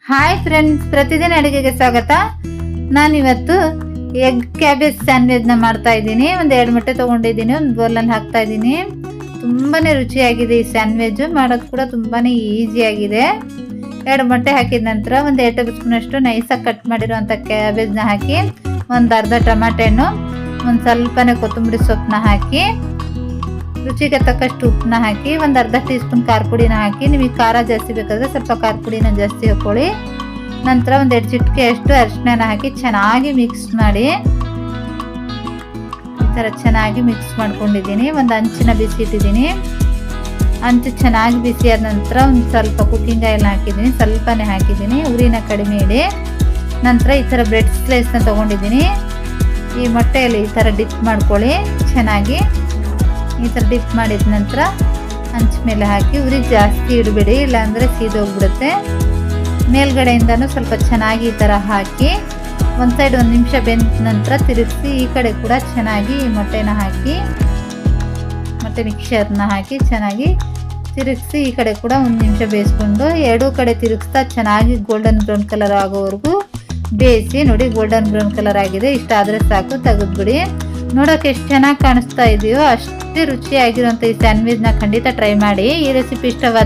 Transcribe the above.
Hi friends, ಪ್ರತಿದಿನ ಅಡುಗೆಗೆ ಸ್ವಾಗತ. ನಾನಿವತ್ತು ಎಗ್ ಕ್ಯಾಬೇಜ್ ಸ್ಯಾಂಡ್ವಿಚ್ನ ಮಾಡ್ತಾ ಇದ್ದೀನಿ. ಒಂದು 2 ಮೊಟ್ಟೆ ತೊಗೊಂಡಿದ್ದೀನಿ, ಒಂದು ಬೌಲಲ್ಲಿ ಹಾಕ್ತಾ ಇದ್ದೀನಿ. ತುಂಬಾ ರುಚಿಯಾಗಿದೆ ಈ ಸ್ಯಾಂಡ್ವಿಚ್, ಮಾಡೋದು ಕೂಡ ತುಂಬಾ ಈಸಿಯಾಗಿದೆ. 2 ಮೊಟ್ಟೆ ಹಾಕಿದ ನಂತರ ಒಂದು 2 ಟೇಬಲ್ ಸ್ಪೂನ್ ಅಷ್ಟು ನೈಸಾಗಿ ಕಟ್ ಮಾಡಿರುವಂಥ ಕ್ಯಾಬೇಜ್ನ ಹಾಕಿ, ಒಂದು ಅರ್ಧ ಟೊಮಾಟೆ ಹಣ್ಣು, ಒಂದು ಸ್ವಲ್ಪನೇ ಕೊತ್ತಂಬರಿ ಸೊಪ್ಪನ್ನ ಹಾಕಿ, ರುಚಿಗೆ ತಕ್ಕಷ್ಟು ಉಪ್ಪನ್ನ ಹಾಕಿ, ಒಂದು ಅರ್ಧ ಟೀ ಸ್ಪೂನ್ ಖಾರ ಪುಡಿನ ಹಾಕಿ. ನಿಮಗೆ ಖಾರ ಜಾಸ್ತಿ ಬೇಕಾದರೆ ಸ್ವಲ್ಪ ಖಾರ ಪುಡಿನ ಜಾಸ್ತಿ ಹಾಕೊಳ್ಳಿ. ನಂತರ ಒಂದು 2 ಚಿಟಿಕೆ ಅಷ್ಟು ಅರಿಶಿನ ಹಾಕಿ ಚೆನ್ನಾಗಿ ಮಿಕ್ಸ್ ಮಾಡಿ, ಈ ಥರ ಚೆನ್ನಾಗಿ ಮಿಕ್ಸ್ ಮಾಡ್ಕೊಂಡಿದ್ದೀನಿ. ಒಂದು ಹಂಚಿನ ಬಿಸಿ ಇಟ್ಟಿದ್ದೀನಿ. ಹಂಚು ಚೆನ್ನಾಗಿ ಬಿಸಿ ಆದ ನಂತರ ಒಂದು ಸ್ವಲ್ಪ ಕುಕ್ಕಿಂಗ್ ಆಯಿಲ್ ಹಾಕಿದ್ದೀನಿ, ಸ್ವಲ್ಪನೇ ಹಾಕಿದ್ದೀನಿ. ಉರಿನ ಕಡಿಮೆ ಇಡಿ. ನಂತರ ಈ ಥರ ಬ್ರೆಡ್ ಸ್ಲೈಸ್ನ ತೊಗೊಂಡಿದ್ದೀನಿ. ಈ ಮೊಟ್ಟೆಯಲ್ಲಿ ಈ ಥರ ಡಿಪ್ ಮಾಡ್ಕೊಳ್ಳಿ. ಚೆನ್ನಾಗಿ ಈ ಥರ ಡಿಪ್ ಮಾಡಿದ ನಂತರ ಹಂಚು ಮೇಲೆ ಹಾಕಿ ಉರಿ ಜಾಸ್ತಿ ಇಡಬೇಡಿ, ಇಲ್ಲಾಂದರೆ ಸೀದೋಗ್ಬಿಡುತ್ತೆ. ಮೇಲ್ಗಡೆಯಿಂದನೂ ಸ್ವಲ್ಪ ಚೆನ್ನಾಗಿ ಈ ಥರ ಹಾಕಿ ಒಂದು ಸೈಡ್ 1 ನಿಮಿಷ ಬೆಂದ ನಂತರ ತಿರುಗಿಸಿ, ಈ ಕಡೆ ಕೂಡ ಚೆನ್ನಾಗಿ ಈ ಮೊಟ್ಟೆನ ಹಾಕಿ, ಮೊಟ್ಟೆ ಮಿಕ್ಸರ್ನ ಹಾಕಿ ಚೆನ್ನಾಗಿ ತಿರುಗಿಸಿ, ಈ ಕಡೆ ಕೂಡ 1 ನಿಮಿಷ ಬೇಯಿಸ್ಕೊಂಡು ಎರಡೂ ಕಡೆ ತಿರುಗಿಸ್ತಾ ಚೆನ್ನಾಗಿ ಗೋಲ್ಡನ್ ಬ್ರೌನ್ ಕಲರ್ ಆಗೋವರೆಗೂ ಬೇಯಿಸಿ. ನೋಡಿ, ಗೋಲ್ಡನ್ ಬ್ರೌನ್ ಕಲರ್ ಆಗಿದೆ. ಇಷ್ಟ ಆದರೆ ಸಾಕು, ತೆಗೆದ್ಬಿಡಿ. ನೋಡೋಕೆ ಎಷ್ಟು ಚೆನ್ನಾಗಿ ಕಾಣಿಸ್ತಾ ಇದೆಯೋ ಅಷ್ಟೇ ರುಚಿಯಾಗಿರುವಂಥ ಈ ಸ್ಯಾಂಡ್ವಿಚ್ನ ಖಂಡಿತ ಟ್ರೈ ಮಾಡಿ. ಈ ರೆಸಿಪಿ ಇಷ್ಟವಾದ